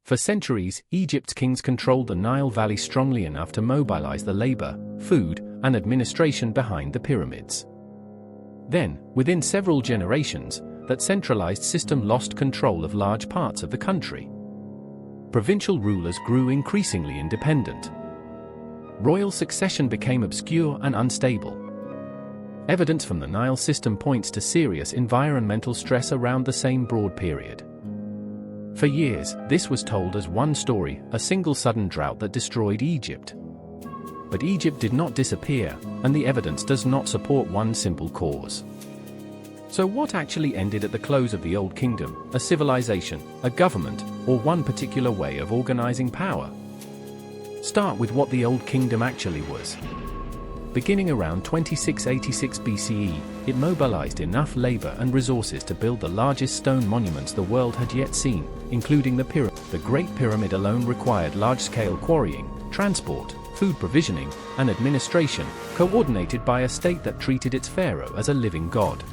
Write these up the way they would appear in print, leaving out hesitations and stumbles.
For centuries, Egypt's kings controlled the Nile Valley strongly enough to mobilize the labor, food, and administration behind the pyramids. Then, within several generations, that centralized system lost control of large parts of the country. Provincial rulers grew increasingly independent. Royal succession became obscure and unstable. Evidence from the Nile system points to serious environmental stress around the same broad period. For years, this was told as one story, a single sudden drought that destroyed Egypt. But Egypt did not disappear, and the evidence does not support one simple cause. So what actually ended at the close of the Old Kingdom, a civilization, a government, or one particular way of organizing power? Start with what the Old Kingdom actually was. Beginning around 2686 BCE, it mobilized enough labor and resources to build the largest stone monuments the world had yet seen, including the pyramid. The Great Pyramid alone required large-scale quarrying, transport, food provisioning, and administration, coordinated by a state that treated its pharaoh as a living god.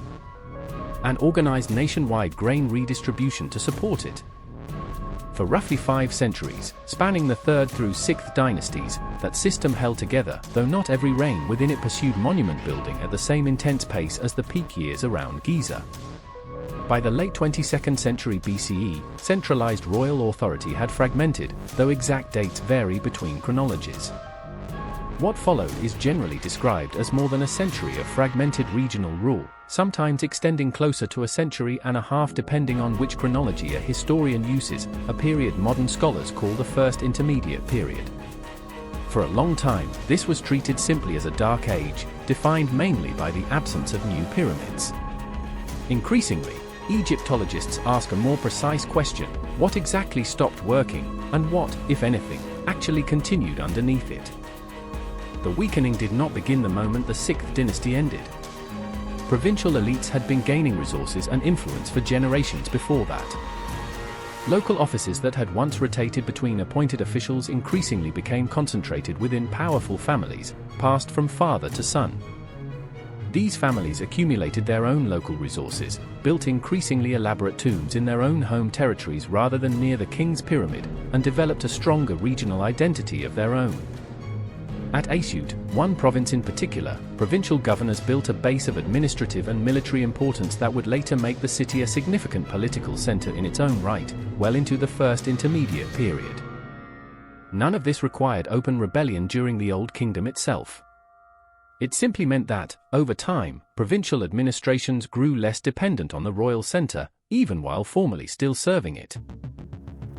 And organized nationwide grain redistribution to support it. For roughly 5 centuries, spanning the 3rd through 6th dynasties, that system held together, though not every reign within it pursued monument building at the same intense pace as the peak years around Giza. By the late 22nd century BCE, centralized royal authority had fragmented, though exact dates vary between chronologies. What followed is generally described as more than a century of fragmented regional rule, sometimes extending closer to a century and a half depending on which chronology a historian uses, a period modern scholars call the First Intermediate Period. For a long time, this was treated simply as a dark age, defined mainly by the absence of new pyramids. Increasingly, Egyptologists ask a more precise question: what exactly stopped working, and what, if anything, actually continued underneath it? The weakening did not begin the moment the 6th dynasty ended. Provincial elites had been gaining resources and influence for generations before that. Local offices that had once rotated between appointed officials increasingly became concentrated within powerful families, passed from father to son. These families accumulated their own local resources, built increasingly elaborate tombs in their own home territories rather than near the king's pyramid, and developed a stronger regional identity of their own. At Asyut, one province in particular, provincial governors built a base of administrative and military importance that would later make the city a significant political center in its own right, well into the First Intermediate Period. None of this required open rebellion during the Old Kingdom itself. It simply meant that, over time, provincial administrations grew less dependent on the royal center, even while formally still serving it.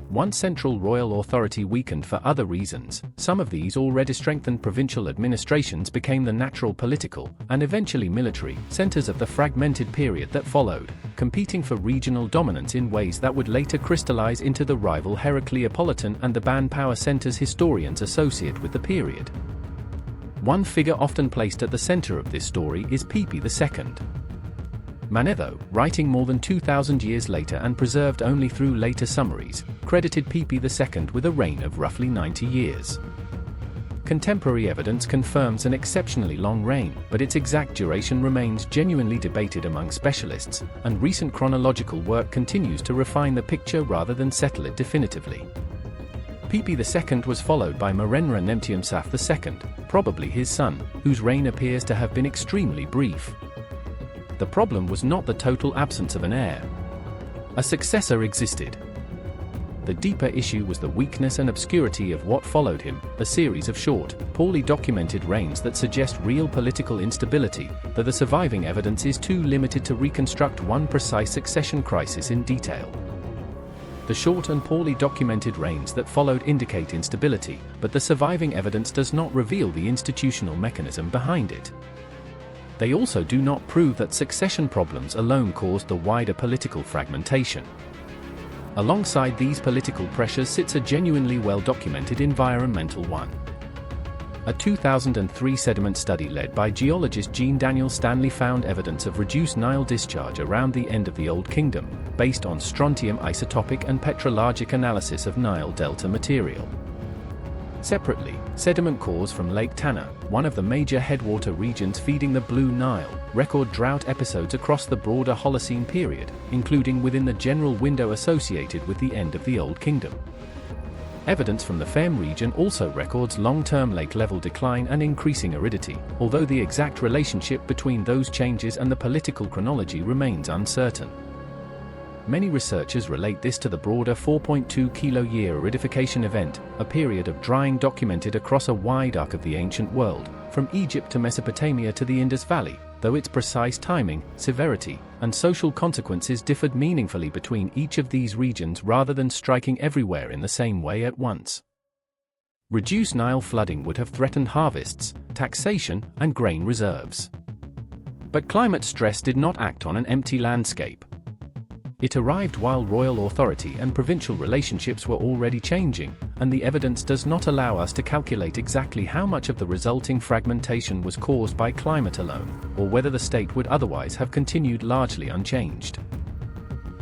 Once central royal authority weakened for other reasons, some of these already strengthened provincial administrations became the natural political, and eventually military, centers of the fragmented period that followed, competing for regional dominance in ways that would later crystallize into the rival Heracleopolitan and Theban power centers historians associate with the period. One figure often placed at the center of this story is Pepi II. Manetho, writing more than 2,000 years later and preserved only through later summaries, credited Pepi II with a reign of roughly 90 years. Contemporary evidence confirms an exceptionally long reign, but its exact duration remains genuinely debated among specialists, and recent chronological work continues to refine the picture rather than settle it definitively. Pepi II was followed by Merenre Nemtyemsaf II, probably his son, whose reign appears to have been extremely brief. The problem was not the total absence of an heir. A successor existed. The deeper issue was the weakness and obscurity of what followed him, a series of short, poorly documented reigns that suggest real political instability, though the surviving evidence is too limited to reconstruct one precise succession crisis in detail. The short and poorly documented reigns that followed indicate instability, but the surviving evidence does not reveal the institutional mechanism behind it. They also do not prove that succession problems alone caused the wider political fragmentation. Alongside these political pressures sits a genuinely well-documented environmental one. A 2003 sediment study led by geologist Jean Daniel Stanley found evidence of reduced Nile discharge around the end of the Old Kingdom, based on strontium isotopic and petrologic analysis of Nile Delta material. Separately, sediment cores from Lake Tana, one of the major headwater regions feeding the Blue Nile, record drought episodes across the broader Holocene period, including within the general window associated with the end of the Old Kingdom. Evidence from the Famine region also records long-term lake-level decline and increasing aridity, although the exact relationship between those changes and the political chronology remains uncertain. Many researchers relate this to the broader 4.2 kilo-year aridification event, a period of drying documented across a wide arc of the ancient world, from Egypt to Mesopotamia to the Indus Valley, though its precise timing, severity, and social consequences differed meaningfully between each of these regions rather than striking everywhere in the same way at once. Reduced Nile flooding would have threatened harvests, taxation, and grain reserves. But climate stress did not act on an empty landscape. It arrived while royal authority and provincial relationships were already changing, and the evidence does not allow us to calculate exactly how much of the resulting fragmentation was caused by climate alone, or whether the state would otherwise have continued largely unchanged.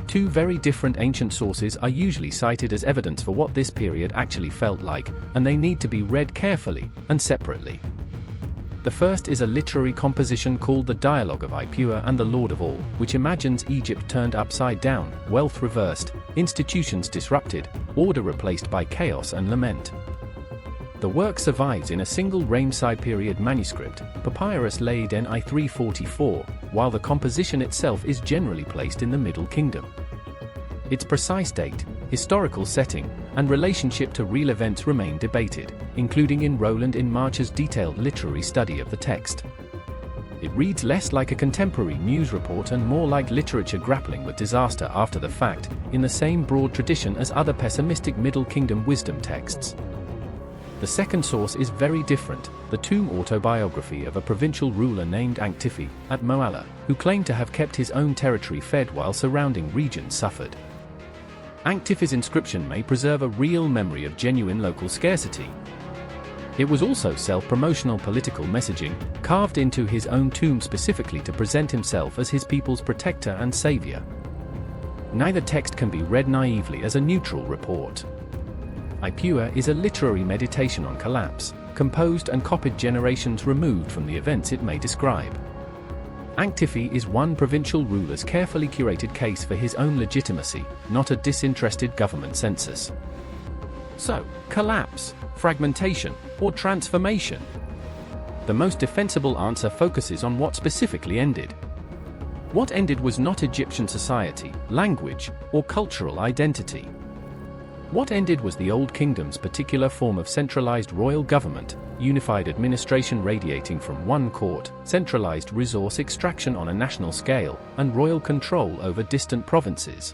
Two very different ancient sources are usually cited as evidence for what this period actually felt like, and they need to be read carefully and separately. The first is a literary composition called The Dialogue of Ipua and the Lord of All, which imagines Egypt turned upside down, wealth reversed, institutions disrupted, order replaced by chaos and lament. The work survives in a single Ramesside period manuscript, Papyrus laid Ni 344, while the composition itself is generally placed in the Middle Kingdom. Its precise date, historical setting, and relationship to real events remain debated, including in Roland Inmarch's detailed literary study of the text. It reads less like a contemporary news report and more like literature grappling with disaster after the fact, in the same broad tradition as other pessimistic Middle Kingdom wisdom texts. The second source is very different, the tomb autobiography of a provincial ruler named Anktifi, at Moala, who claimed to have kept his own territory fed while surrounding regions suffered. Anktifi's inscription may preserve a real memory of genuine local scarcity. It was also self-promotional political messaging, carved into his own tomb specifically to present himself as his people's protector and savior. Neither text can be read naively as a neutral report. Ipua is a literary meditation on collapse, composed and copied generations removed from the events it may describe. Anktifi is one provincial ruler's carefully curated case for his own legitimacy, not a disinterested government census. So, collapse, fragmentation, or transformation? The most defensible answer focuses on what specifically ended. What ended was not Egyptian society, language, or cultural identity. What ended was the Old Kingdom's particular form of centralized royal government, unified administration radiating from one court, centralized resource extraction on a national scale, and royal control over distant provinces.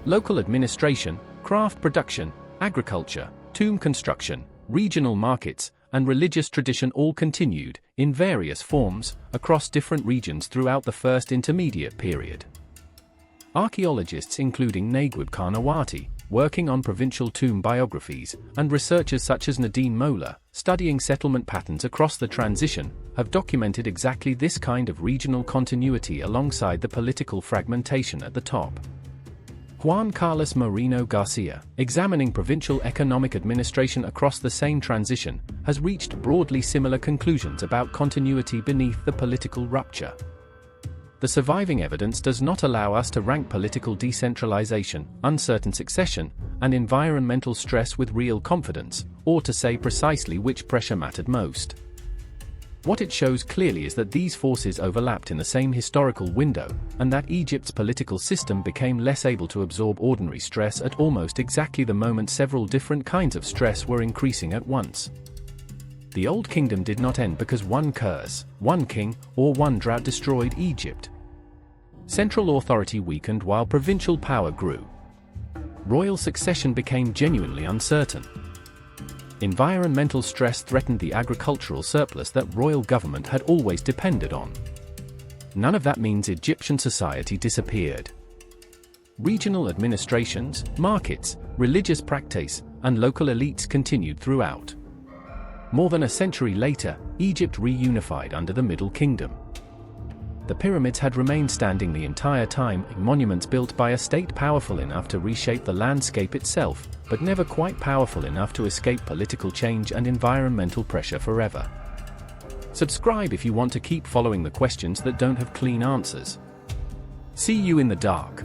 Local administration, craft production, agriculture, tomb construction, regional markets, and religious tradition all continued, in various forms, across different regions throughout the First Intermediate period. Archaeologists including Naguib Karnawati, working on provincial tomb biographies, and researchers such as Nadine Mola, studying settlement patterns across the transition, have documented exactly this kind of regional continuity alongside the political fragmentation at the top. Juan Carlos Moreno Garcia, examining provincial economic administration across the same transition, has reached broadly similar conclusions about continuity beneath the political rupture. The surviving evidence does not allow us to rank political decentralization, uncertain succession, and environmental stress with real confidence, or to say precisely which pressure mattered most. What it shows clearly is that these forces overlapped in the same historical window, and that Egypt's political system became less able to absorb ordinary stress at almost exactly the moment several different kinds of stress were increasing at once. The Old Kingdom did not end because one curse, one king, or one drought destroyed Egypt. Central authority weakened while provincial power grew. Royal succession became genuinely uncertain. Environmental stress threatened the agricultural surplus that royal government had always depended on. None of that means Egyptian society disappeared. Regional administrations, markets, religious practice, and local elites continued throughout. More than a century later, Egypt reunified under the Middle Kingdom. The pyramids had remained standing the entire time, monuments built by a state powerful enough to reshape the landscape itself, but never quite powerful enough to escape political change and environmental pressure forever. Subscribe if you want to keep following the questions that don't have clean answers. See you in the dark.